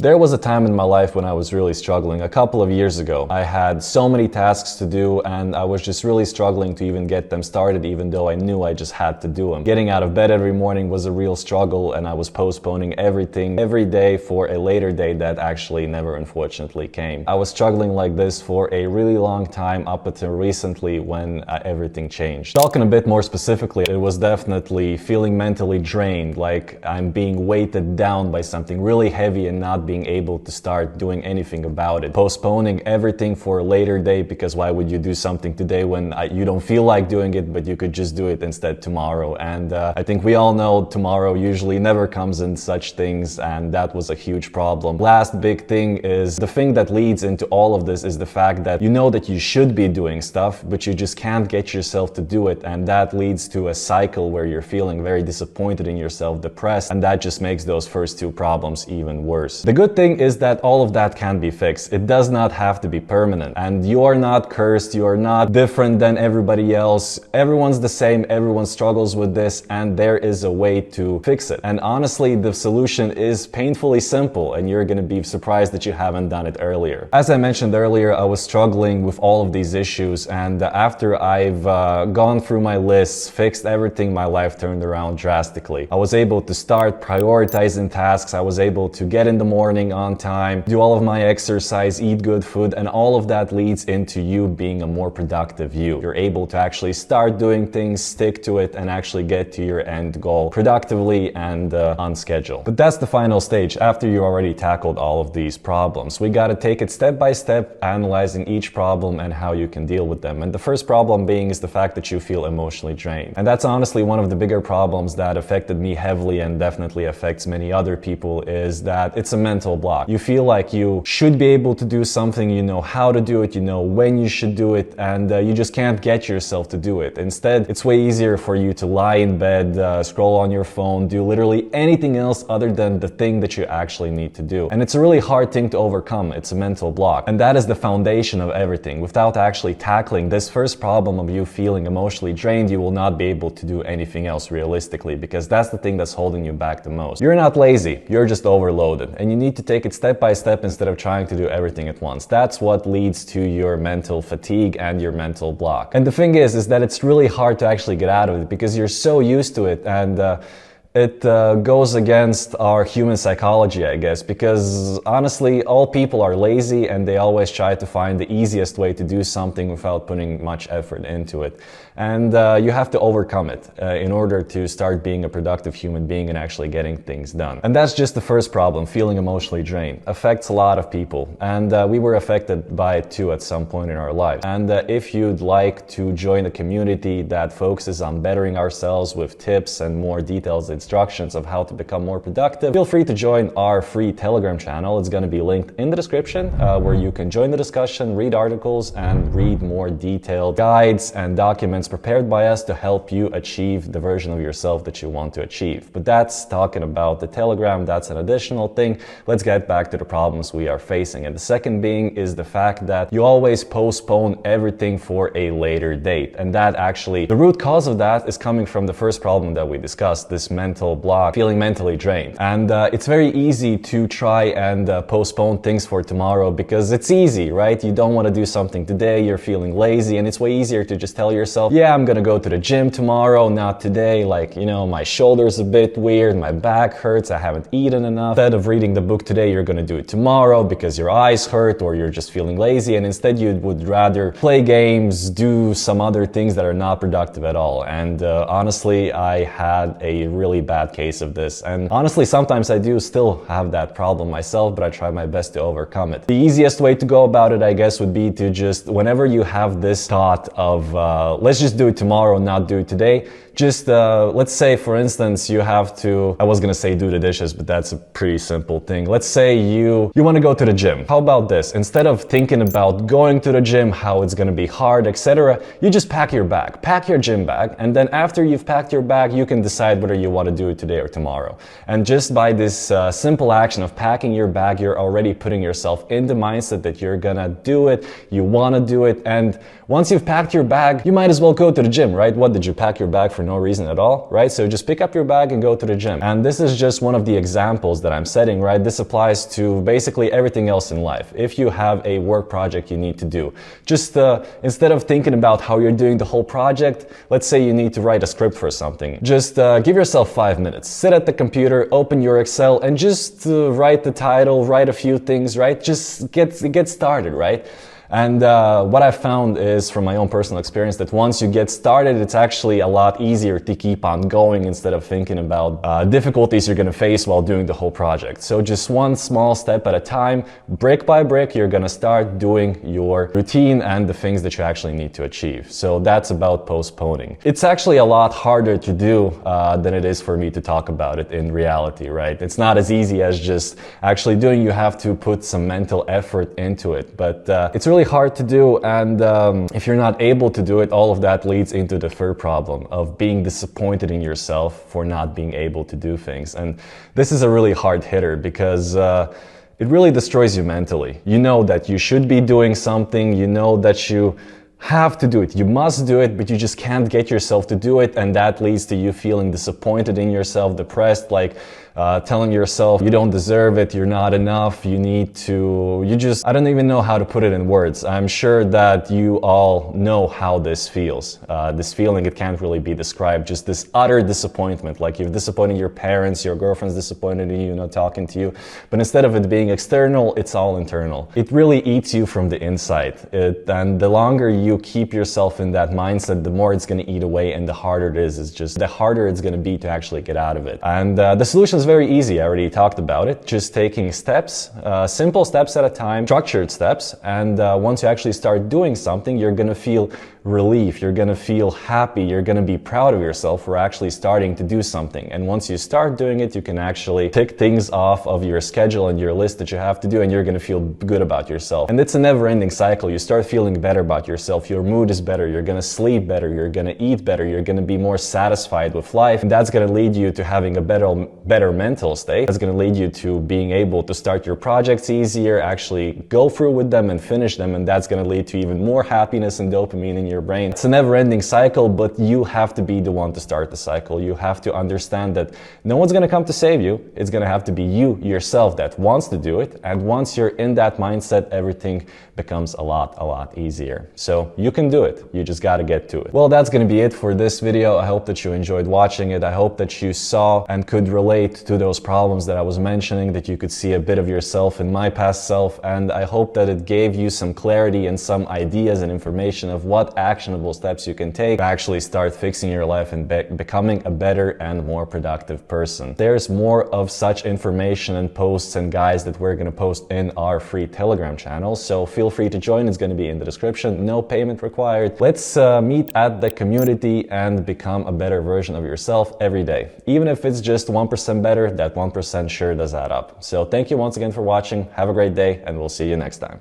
There was a time in my life when I was really struggling. A couple of years ago, I had so many tasks to do and I was just really struggling to even get them started, even though I knew I just had to do them. Getting out of bed every morning was a real struggle, and I was postponing everything every day for a later day that actually never unfortunately came. I was struggling like this for a really long time up until recently when everything changed. Talking a bit more specifically, it was definitely feeling mentally drained, like I'm being weighted down by something really heavy and not being able to start doing anything about it. Postponing everything for a later day, because why would you do something today when you don't feel like doing it, but you could just do it instead tomorrow? And I think we all know tomorrow usually never comes in such things, and that was a huge problem. Last big thing is the thing that leads into all of this is the fact that you know that you should be doing stuff, but you just can't get yourself to do it, and that leads to a cycle where you're feeling very disappointed in yourself, depressed, and that just makes those first two problems even worse. The good thing is that all of that can be fixed. It does not have to be permanent, and you are not cursed, you are not different than everybody else. Everyone's the same, everyone struggles with this, and there is a way to fix it. And honestly, the solution is painfully simple, and you're gonna be surprised that you haven't done it earlier. As I mentioned earlier, I was struggling with all of these issues, and after I've gone through my lists, fixed everything, my life turned around drastically. I was able to start prioritizing tasks, I was able to get in the morning on time, do all of my exercise, eat good food, and all of that leads into you being a more productive you. You're able to actually start doing things, stick to it, and actually get to your end goal productively and on schedule. But that's the final stage. After you already tackled all of these problems, we gotta take it step by step, analyzing each problem and how you can deal with them. And the first problem being is the fact that you feel emotionally drained. And that's honestly one of the bigger problems that affected me heavily and definitely affects many other people, is that it's a mental block. You feel like you should be able to do something, you know how to do it, you know when you should do it, and you just can't get yourself to do it. Instead, it's way easier for you to lie in bed, scroll on your phone, do literally anything else other than the thing that you actually need to do. And it's a really hard thing to overcome. It's a mental block. And that is the foundation of everything. Without actually tackling this first problem of you feeling emotionally drained, you will not be able to do anything else realistically, because that's the thing that's holding you back the most. You're not lazy, you're just overloaded, and you need to take it step by step instead of trying to do everything at once. That's what leads to your mental fatigue and your mental block. And the thing is that it's really hard to actually get out of it because you're so used to it, and it goes against our human psychology, I guess, because honestly, all people are lazy and they always try to find the easiest way to do something without putting much effort into it. And you have to overcome it in order to start being a productive human being and actually getting things done. And that's just the first problem. Feeling emotionally drained affects a lot of people, and we were affected by it too at some point in our life. And if you'd like to join a community that focuses on bettering ourselves with tips and more details, instructions of how to become more productive, feel free to join our free Telegram channel. It's going to be linked in the description, where you can join the discussion, read articles, and read more detailed guides and documents prepared by us to help you achieve the version of yourself that you want to achieve. But that's talking about the Telegram. That's an additional thing. Let's get back to the problems we are facing. And the second being is the fact that you always postpone everything for a later date. And that actually, the root cause of that is coming from the first problem that we discussed, this mental block, feeling mentally drained. And it's very easy to try and postpone things for tomorrow because it's easy, right? You don't want to do something today, you're feeling lazy, and it's way easier to just tell yourself, yeah, I'm gonna go to the gym tomorrow, not today. Like, you know, my shoulder's a bit weird, my back hurts, I haven't eaten enough. Instead of reading the book today, you're gonna do it tomorrow because your eyes hurt or you're just feeling lazy, and instead you would rather play games, do some other things that are not productive at all. And honestly, I had a really bad case of this. And honestly, sometimes I do still have that problem myself, but I try my best to overcome it. The easiest way to go about it, I guess, would be to just, whenever you have this thought of, let's just do it tomorrow, not do it today, just let's say, for instance, you have to, I was gonna say do the dishes, but that's a pretty simple thing. Let's say you want to go to the gym. How about this? Instead of thinking about going to the gym, how it's gonna be hard, etc., you just pack your bag, pack your gym bag, and then after you've packed your bag, you can decide whether you want to to do it today or tomorrow. And just by this simple action of packing your bag, you're already putting yourself in the mindset that you're gonna do it, you wanna do it, and once you've packed your bag, you might as well go to the gym, right? What, did you pack your bag for no reason at all, right? So just pick up your bag and go to the gym. And this is just one of the examples that I'm setting, right? This applies to basically everything else in life. If you have a work project you need to do, just instead of thinking about how you're doing the whole project, let's say you need to write a script for something, just give yourself 5 minutes. Sit at the computer, open your Excel, and just write the title, write a few things, right? Just get started, right? And what I found is, from my own personal experience, that once you get started, it's actually a lot easier to keep on going instead of thinking about difficulties you're going to face while doing the whole project. So just one small step at a time, brick by brick, you're going to start doing your routine and the things that you actually need to achieve. So that's about postponing. It's actually a lot harder to do than it is for me to talk about it in reality, right? It's not as easy as just actually doing. You have to put some mental effort into it, but it's really hard to do, and if you're not able to do it, all of that leads into the third problem of being disappointed in yourself for not being able to do things. And this is a really hard hitter because it really destroys you mentally. You know that you should be doing something, you know that you have to do it, you must do it, but you just can't get yourself to do it, and that leads to you feeling disappointed in yourself, depressed, like telling yourself you don't deserve it, you're not enough, you need to, I don't even know how to put it in words. I'm sure that you all know how this feels. This feeling, it can't really be described, just this utter disappointment, like you've disappointed your parents, your girlfriend's disappointed in you, not talking to you, but instead of it being external, it's all internal. It really eats you from the inside, and the longer you keep yourself in that mindset, the more it's going to eat away, and the harder it is. It's just the harder it's going to be to actually get out of it. And the solution is very easy. I already talked about it. Just taking steps, simple steps at a time, structured steps. And once you actually start doing something, you're going to feel relief. You're going to feel happy. You're going to be proud of yourself for actually starting to do something. And once you start doing it, you can actually tick things off of your schedule and your list that you have to do, and you're going to feel good about yourself. And it's a never-ending cycle. You start feeling better about yourself. Your mood is better. You're going to sleep better. You're going to eat better. You're going to be more satisfied with life. And that's going to lead you to having a better mental state. That's going to lead you to being able to start your projects easier, actually go through with them and finish them. And that's going to lead to even more happiness and dopamine in your brain. It's a never-ending cycle, but you have to be the one to start the cycle. You have to understand that no one's going to come to save you. It's going to have to be you yourself that wants to do it. And once you're in that mindset, everything becomes a lot easier. So you can do it. You just got to get to it. Well, that's going to be it for this video. I hope that you enjoyed watching it. I hope that you saw and could relate to those problems that I was mentioning, that you could see a bit of yourself in my past self, and I hope that it gave you some clarity and some ideas and information of what actionable steps you can take to actually start fixing your life and becoming a better and more productive person. There's more of such information and posts and guides that we're going to post in our free Telegram channel, so feel free to join. It's going to be in the description. No payment required. Let's meet at the community and become a better version of yourself every day. Even if it's just 1% better, that 1% sure does add up. So thank you once again for watching. Have a great day, and we'll see you next time.